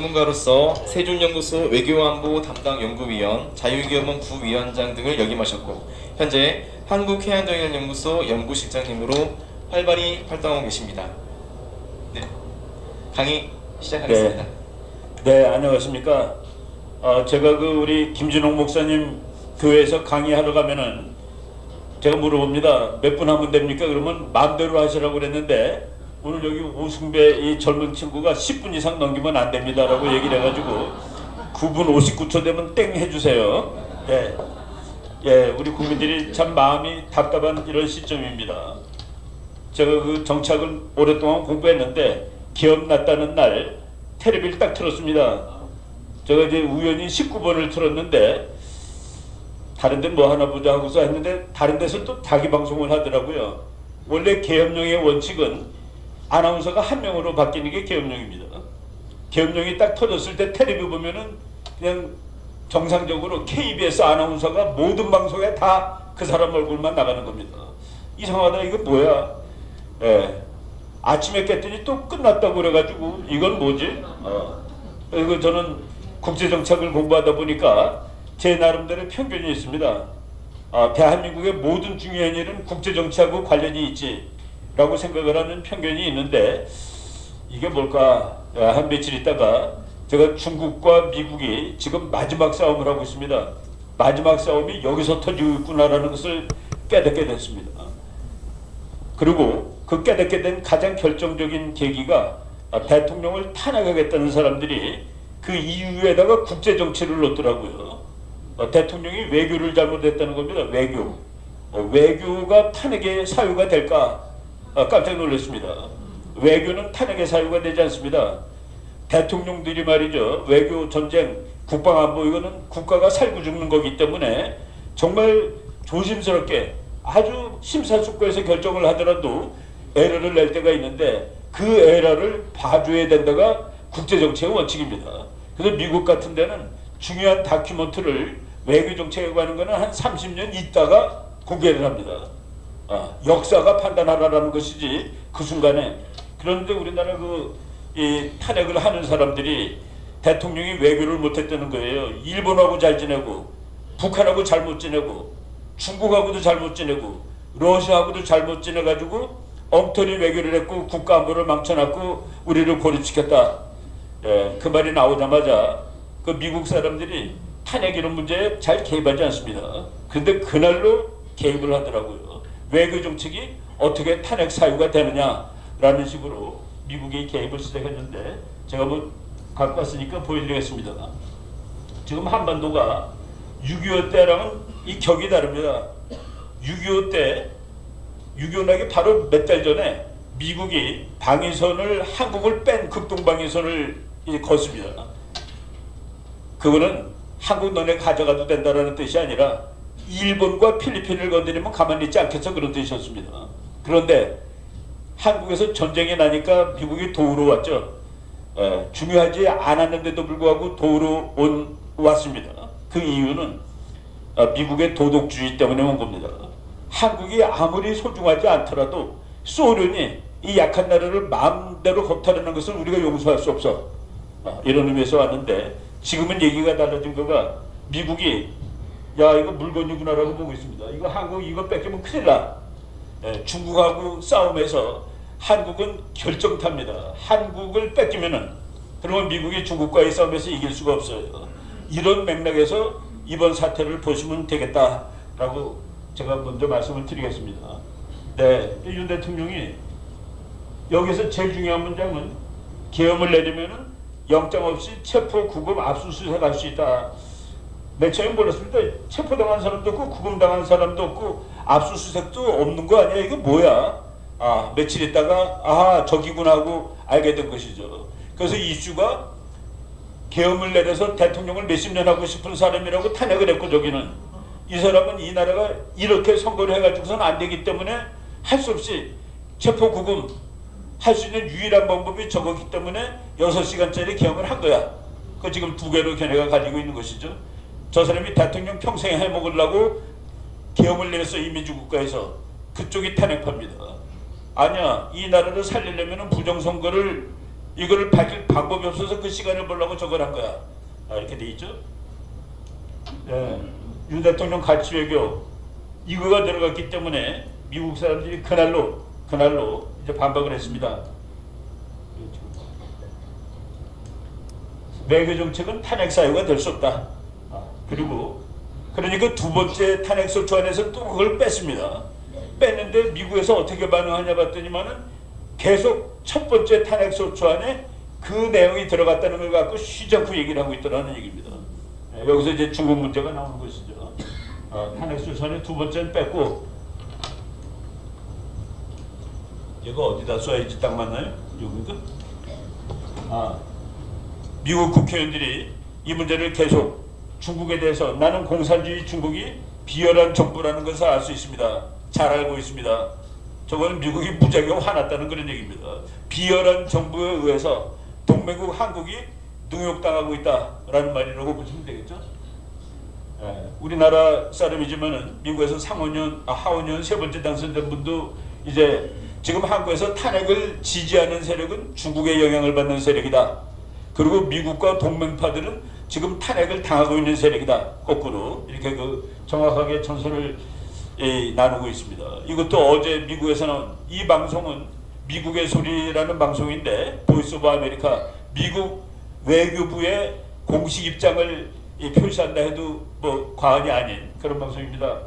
전문가로서 세준연구소 외교안보 담당 연구위원, 자유기업원 부위원장 등을 역임하셨고 현재 한국해양정연연구소 연구실장님으로 활발히 활동하고 계십니다. 네, 강의 시작하겠습니다. 네, 안녕하십니까. 제가 우리 김진홍 목사님 교회에서 강의하러 가면은 제가 물어봅니다. 몇 분 하면 됩니까? 그러면 마음대로 하시라고 그랬는데 오늘 여기 오승배 이 젊은 친구가 10분 이상 넘기면 안 됩니다 라고 얘기를 해가지고 9분 59초 되면 땡 해주세요. 우리 국민들이 참 마음이 답답한 이런 시점입니다. 제가 정착을 오랫동안 공부했는데 기업 났다는 날 텔레비를 딱 틀었습니다. 제가 이제 우연히 19번을 틀었는데 다른 데 뭐 하나 보자 하고서 했는데 다른 데서 또 자기 방송을 하더라고요. 원래 계엄령의 원칙은 아나운서가 한 명으로 바뀌는 게 계엄령입니다. 계엄령이 딱 터졌을 때 텔레비 보면은 그냥 정상적으로 KBS 아나운서가 모든 방송에 다 그 사람 얼굴만 나가는 겁니다. 이상하다, 이거 뭐야. 아침에 깼더니 또 끝났다고 그래가지고 이건 뭐지? 그리고 저는 국제정책을 공부하다 보니까 제 나름대로 편견이 있습니다. 대한민국의 모든 중요한 일은 국제정치하고 관련이 있지 라고 생각을 하는 편견이 있는데 이게 뭘까? 한 며칠 있다가 제가 중국과 미국이 지금 마지막 싸움을 하고 있습니다. 마지막 싸움이 여기서 터지고 있구나라는 것을 깨닫게 됐습니다. 그리고 그 깨닫게 된 가장 결정적인 계기가 대통령을 탄핵하겠다는 사람들이 그 이유에다가 국제정치를 넣더라고요. 대통령이 외교를 잘못했다는 겁니다. 외교가 탄핵의 사유가 될까? 깜짝 놀랐습니다. 외교는 탄핵의 사유가 되지 않습니다. 대통령들이 말이죠. 외교, 전쟁, 국방안보 이거는 국가가 살고 죽는 거기 때문에 정말 조심스럽게 아주 심사숙고해서 결정을 하더라도 에러를 낼 때가 있는데 그 에러를 봐줘야 된다가 국제정치의 원칙입니다. 그래서 미국 같은 데는 중요한 다큐멘터리를 외교정책에 관한 거는 한 30년 있다가 공개를 합니다. 역사가 판단하라는 것이지 그 순간에. 그런데 우리나라 이 탄핵을 하는 사람들이 대통령이 외교를 못했다는 거예요. 일본하고 잘 지내고 북한하고 잘못 지내고 중국하고도 잘못 지내고 러시아하고도 잘못 지내가지고 엉터리 외교를 했고 국가안보를 망쳐놨고 우리를 고립시켰다. 그 말이 나오자마자 그 미국 사람들이 탄핵 이런 문제에 잘 개입하지 않습니다. 그런데 그날로 개입을 하더라고요. 외교 정책이 어떻게 탄핵 사유가 되느냐라는 식으로 미국이 개입을 시작했는데 제가 갖고 왔으니까 보여드리겠습니다. 지금 한반도가 6.25 때랑은 이 격이 다릅니다. 6.25 때 6.25 나기 바로 몇 달 전에 미국이 방위선을 한국을 뺀 극동방위선을 걷습니다. 그거는 한국 너네 가져가도 된다라는 뜻이 아니라 일본과 필리핀을 건드리면 가만히 있지 않겠어 그런 뜻이었습니다. 그런데 한국에서 전쟁이 나니까 미국이 도우러 왔죠. 중요하지 않았는데도 불구하고 도우러 왔습니다. 그 이유는 미국의 도덕주의 때문에 온 겁니다. 한국이 아무리 소중하지 않더라도 소련이 이 약한 나라를 마음대로 겁탈하는 것을 우리가 용서할 수 없어. 이런 의미에서 왔는데 지금은 얘기가 달라진 거가 미국이 야 이거 물건이구나라고 보고 있습니다. 이거 한국 이거 뺏기면 큰일 나. 중국하고 싸움에서 한국은 결정탑니다. 한국을 뺏기면은 그러면 미국이 중국과의 싸움에서 이길 수가 없어요. 이런 맥락에서 이번 사태를 보시면 되겠다라고 제가 먼저 말씀을 드리겠습니다. 윤 대통령이 여기서 제일 중요한 문장은 계엄을 내리면은 영장 없이 체포, 구금, 압수수색 할 수 있다. 맨 처음에 몰랐습니다. 체포당한 사람도 없고 구금당한 사람도 없고 압수수색도 없는 거 아니야? 이거 뭐야? 며칠 있다가 저기구나 하고 알게 된 것이죠. 그래서 이슈가 계엄을 내려서 대통령을 몇십 년 하고 싶은 사람이라고 탄핵을 했고 저기는 이 사람은 이 나라가 이렇게 선거를 해가지고서는 안 되기 때문에 할 수 없이 체포 구금 할 수 있는 유일한 방법이 저거기 때문에 6시간짜리 계엄을 한 거야. 그 지금 2개로 걔네가 가지고 있는 것이죠. 저 사람이 대통령 평생 해먹으려고 계엄을 내렸어. 이민주국가에서. 그쪽이 탄핵합니다. 아니야, 이 나라를 살리려면 부정선거를 이거를 밝힐 방법이 없어서 그 시간을 보려고 저걸 한 거야. 이렇게 돼 있죠. 예, 윤 대통령 가치 외교 이거가 들어갔기 때문에 미국 사람들이 그날로 이제 반박을 했습니다. 외교 정책은 탄핵 사유가 될 수 없다. 그리고 그러니까 두 번째 탄핵 소추안에서 또 그걸 뺐습니다. 뺐는데 미국에서 어떻게 반응하냐 봤더니만은 계속 첫 번째 탄핵 소추안에 그 내용이 들어갔다는 걸 갖고 쉬지 않고 얘기를 하고 있더라는 얘기입니다. 여기서 이제 중국 문제가 나오는 것이죠. 탄핵 소추안에 두 번째는 뺐고, 얘가 어디다 써야지 딱 맞나요? 여기가? 미국 국회의원들이 이 문제를 계속 중국에 대해서 나는 공산주의 중국이 비열한 정부라는 것을 알 수 있습니다. 잘 알고 있습니다. 저거는 미국이 무지하게 화났다는 그런 얘기입니다. 비열한 정부에 의해서 동맹국 한국이 능욕당하고 있다라는 말이라고 보시면 되겠죠. 우리나라 사람이지만은 미국에서 하원의원 세 번째 당선된 분도 이제 지금 한국에서 탄핵을 지지하는 세력은 중국의 영향을 받는 세력이다. 그리고 미국과 동맹파들은 지금 탄핵을 당하고 있는 세력이다. 거꾸로 이렇게 정확하게 전선을 나누고 있습니다. 이것도 어제 미국에서 나온 이 방송은 미국의 소리라는 방송인데, 보이스 오브 아메리카, 미국 외교부의 공식 입장을 표시한다 해도 뭐 과언이 아닌 그런 방송입니다.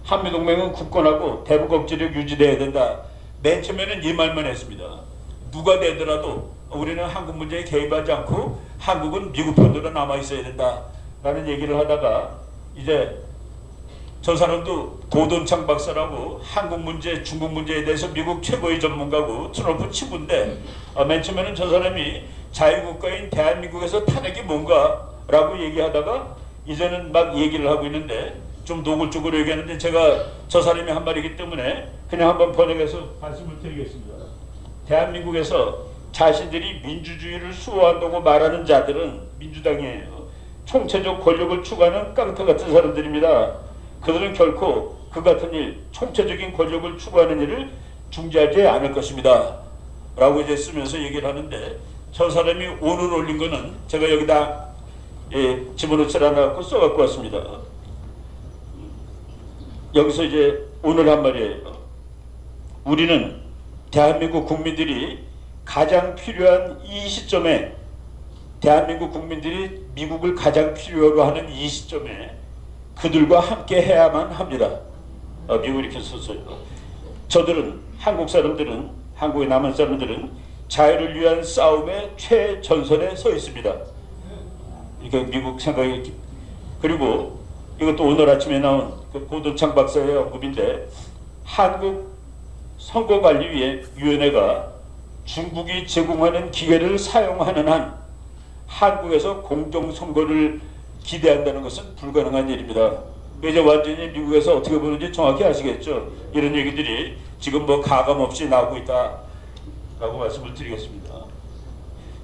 한미동맹은 굳건하고 대북 억지력 유지돼야 된다. 맨 처음에는 이 말만 했습니다. 누가 되더라도 우리는 한국 문제에 개입하지 않고 한국은 미국 편으로 남아 있어야 된다라는 얘기를 하다가 이제 저 사람도 고돈창 박사라고 한국 문제, 중국 문제에 대해서 미국 최고의 전문가고 트럼프 친구인데, 맨 처음에는 저 사람이 자유국가인 대한민국에서 탄핵이 뭔가라고 얘기하다가 이제는 막 얘기를 하고 있는데, 좀 노골적으로 얘기하는데 제가 저 사람이 한 말이기 때문에 그냥 한번 번역해서 말씀을 드리겠습니다. 대한민국에서 자신들이 민주주의를 수호한다고 말하는 자들은 민주당이에요. 총체적 권력을 추구하는 깡패 같은 사람들입니다. 그들은 결코 그 같은 일, 총체적인 권력을 추구하는 일을 중지하지 않을 것입니다. 라고 이제 쓰면서 얘기를 하는데, 저 사람이 오늘 올린 거는 제가 여기다 집어넣지 않아갖고 써갖고 왔습니다. 여기서 이제 오늘 한 말이에요. 우리는 대한민국 국민들이 가장 필요한 이 시점에, 대한민국 국민들이 미국을 가장 필요로 하는 이 시점에 그들과 함께 해야만 합니다. 미국이 이렇게 썼어요. 저들은, 한국 사람들은, 한국에 남은 사람들은 자유를 위한 싸움의 최전선에 서 있습니다. 이게 미국 생각이. 그리고 이것도 오늘 아침에 나온 그 고돈창 박사의 언급인데, 한국 선거관리위원회가 중국이 제공하는 기회를 사용하는 한 한국에서 공정선거를 기대한다는 것은 불가능한 일입니다. 이제 완전히 미국에서 어떻게 보는지 정확히 아시겠죠. 이런 얘기들이 지금 뭐 가감없이 나오고 있다라고 말씀을 드리겠습니다.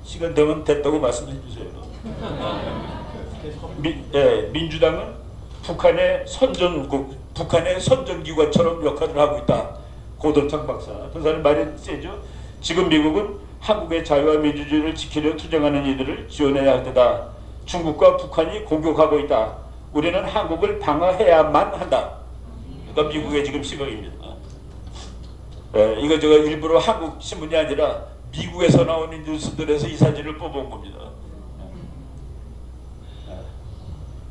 시간 되면 됐다고 말씀해 주세요. 민주당은 북한의 선전기관처럼 역할을 하고 있다. 고돈창 박사. 그 사람 말이 세죠. 지금 미국은 한국의 자유와 민주주의를 지키려 투쟁하는 이들을 지원해야 할 때다. 중국과 북한이 공격하고 있다. 우리는 한국을 방어해야만 한다. 그러니까 미국의 지금 시각입니다. 이거 제가 일부러 한국 신문이 아니라 미국에서 나오는 뉴스들에서 이 사진을 뽑아온 겁니다.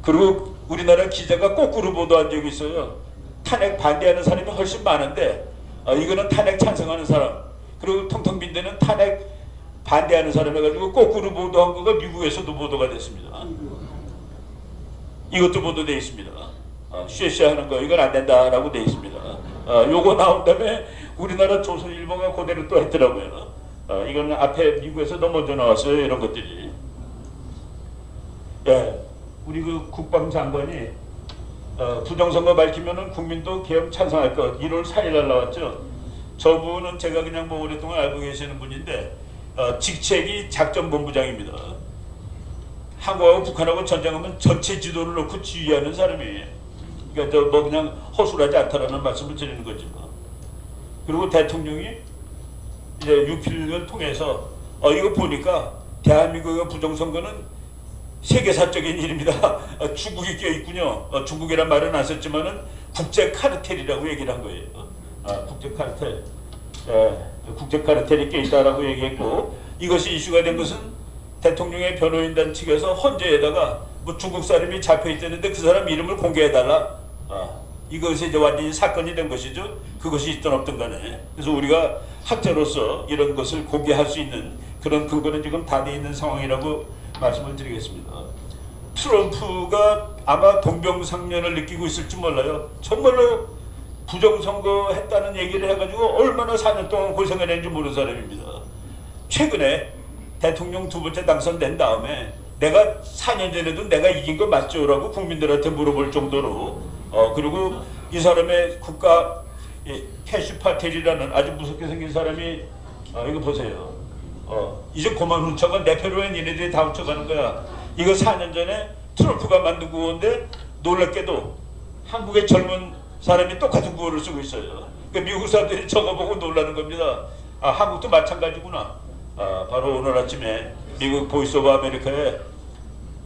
그리고 우리나라 기자가 거꾸로 보도한 적이 있어요. 탄핵 반대하는 사람이 훨씬 많은데, 이거는 탄핵 찬성하는 사람, 그리고 통통 빈 데는 탄핵 반대하는 사람 해가지고 거꾸로 보도한 거가 미국에서도 보도가 됐습니다. 이것도 보도되어 있습니다. 쉐쉐하는 거 이건 안 된다라고 되어 있습니다. 요거 나온 다음에 우리나라 조선일보가 그대로 또 했더라고요. 이거는 앞에 미국에서 더 먼저 나왔어요. 이런 것들이. 우리 그 국방장관이 부정선거 밝히면은 국민도 계엄 찬성할 것, 1월 4일 날 나왔죠. 저분은 제가 그냥 뭐 오랫동안 알고 계시는 분인데, 직책이 작전본부장입니다. 한국하고 북한하고 전쟁하면 전체 지도를 놓고 지휘하는 사람이에요. 그러니까 뭐 그냥 허술하지 않다라는 말씀을 드리는 거죠. 그리고 대통령이 이제 유필을 통해서 이거 보니까 대한민국의 부정선거는 세계사적인 일입니다. 중국이 껴있군요. 중국이란 말은 안 썼지만은 국제 카르텔이라고 얘기를 한 거예요. 국제 카르텔. 국제 카르텔이 껴있다라고 얘기했고, 이것이 이슈가 된 것은 대통령의 변호인단 측에서 헌재에다가 뭐 중국 사람이 잡혀있다는데 그 사람 이름을 공개해달라. 이것이 이제 완전히 사건이 된 것이죠. 그것이 있든 없든 간에. 그래서 우리가 학자로서 이런 것을 공개할 수 있는 그런 근거는 지금 다 돼 있는 상황이라고 말씀을 드리겠습니다. 트럼프가 아마 동병상련을 느끼고 있을지 몰라요. 정말로 부정선거 했다는 얘기를 해가지고 얼마나 4년 동안 고생을 했는지 모르는 사람입니다. 최근에 대통령 두 번째 당선된 다음에 내가 4년 전에도 내가 이긴 거 맞죠? 라고 국민들한테 물어볼 정도로 그리고 이 사람의 국가 캐시 파텔이라는 아주 무섭게 생긴 사람이 이거 보세요. 이제 그만 훔쳐가 내 표로 해 니네들이 다 훔쳐가는 거야. 이거 4년 전에 트럼프가 만든 구호인데 놀랍게도 한국의 젊은 사람이 똑같은 구호를 쓰고 있어요. 그러니까 미국 사람들이 저거 보고 놀라는 겁니다. 한국도 마찬가지구나. 바로 오늘 아침에 미국 보이스 오브 아메리카에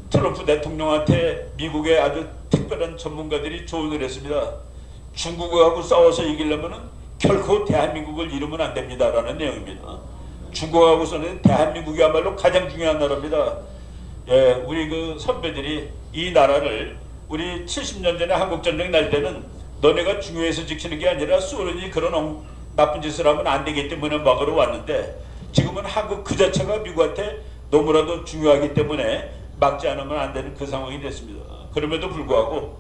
트럼프 대통령한테 미국의 아주 특별한 전문가들이 조언을 했습니다. 중국하고 싸워서 이기려면 결코 대한민국을 잃으면 안 됩니다라는 내용입니다. 중국하고서는 대한민국이야말로 가장 중요한 나라입니다. 우리 그 선배들이 이 나라를 우리 70년 전에 한국전쟁 날 때는 너네가 중요해서 지키는 게 아니라 소련이 그런 나쁜 짓을 하면 안 되기 때문에 막으러 왔는데 지금은 한국 그 자체가 미국한테 너무나도 중요하기 때문에 막지 않으면 안 되는 그 상황이 됐습니다. 그럼에도 불구하고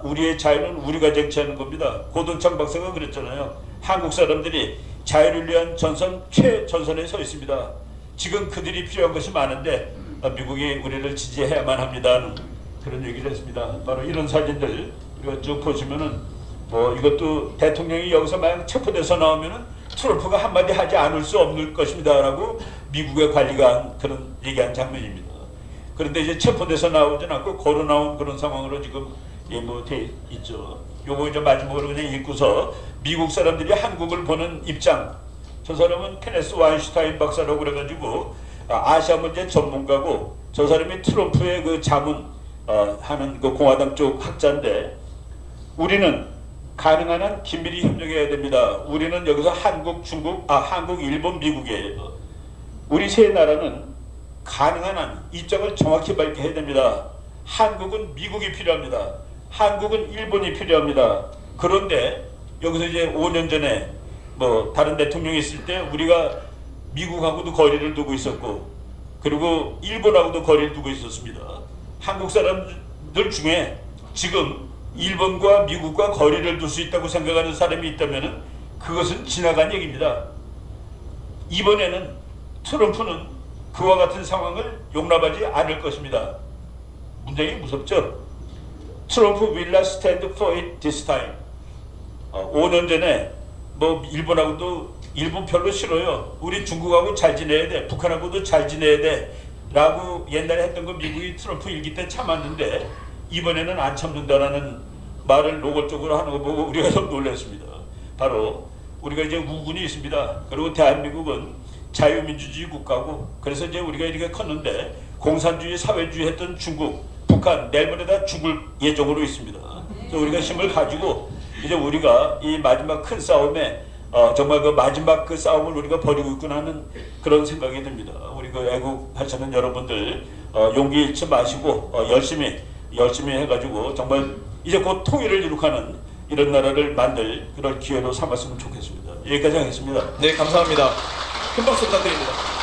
우리의 자유는 우리가 쟁취하는 겁니다. 고돈창 박사가 그랬잖아요. 한국 사람들이 자유를 위한 최전선에 서 있습니다. 지금 그들이 필요한 것이 많은데 미국이 우리를 지지해야만 합니다는 그런 얘기를 했습니다. 바로 이런 사진들 우리가 쭉 보시면은 뭐 이것도 대통령이 여기서 만약 체포돼서 나오면은 트럼프가 한마디 하지 않을 수 없는 것입니다라고 미국의 관리가 한 그런 얘기한 장면입니다. 그런데 이제 체포돼서 나오진 않고 걸어 나온 그런 상황으로 지금 뭐 돼 있죠. 요거 이제 마지막으로 그냥 읽고서 미국 사람들이 한국을 보는 입장. 저 사람은 케네스 와인슈타인 박사라고 그래가지고 아시아 문제 전문가고 저 사람이 트럼프의 그 자문 하는 그 공화당 쪽 학자인데 우리는 가능한 한 긴밀히 협력해야 됩니다. 우리는 여기서 한국, 일본, 미국이에요. 우리 세 나라는 가능한 한 입장을 정확히 밝혀야 됩니다. 한국은 미국이 필요합니다. 한국은 일본이 필요합니다. 그런데 여기서 이제 5년 전에 뭐 다른 대통령이 있을 때 우리가 미국하고도 거리를 두고 있었고 그리고 일본하고도 거리를 두고 있었습니다. 한국 사람들 중에 지금 일본과 미국과 거리를 둘 수 있다고 생각하는 사람이 있다면 그것은 지나간 얘기입니다. 이번에는 트럼프는 그와 같은 상황을 용납하지 않을 것입니다. 문장이 무섭죠? 트럼프 will not stand for it this time. 5년 전에 뭐 일본 별로 싫어요. 우리 중국하고 잘 지내야 돼. 북한하고도 잘 지내야 돼. 라고 옛날에 했던 거 미국이 트럼프 일기 때 참았는데 이번에는 안 참는다라는 말을 노골적으로 하는 거 보고 우리가 좀 놀랐습니다. 바로 우리가 이제 우군이 있습니다. 그리고 대한민국은 자유민주주의 국가고 그래서 이제 우리가 이렇게 컸는데 공산주의 사회주의 했던 중국, 북한 내일모레 다 죽을 예정으로 있습니다. 그래서 우리가 힘을 가지고 이제 우리가 이 마지막 큰 싸움에 정말 그 마지막 그 싸움을 우리가 벌이고 있구나 하는 그런 생각이 듭니다. 우리 그 애국하시는 여러분들 용기 잃지 마시고 열심히 해가지고 정말 이제 곧 통일을 이룩하는 이런 나라를 만들 그런 기회로 삼았으면 좋겠습니다. 여기까지 하겠습니다. 네, 감사합니다. 큰 박수 부탁드립니다.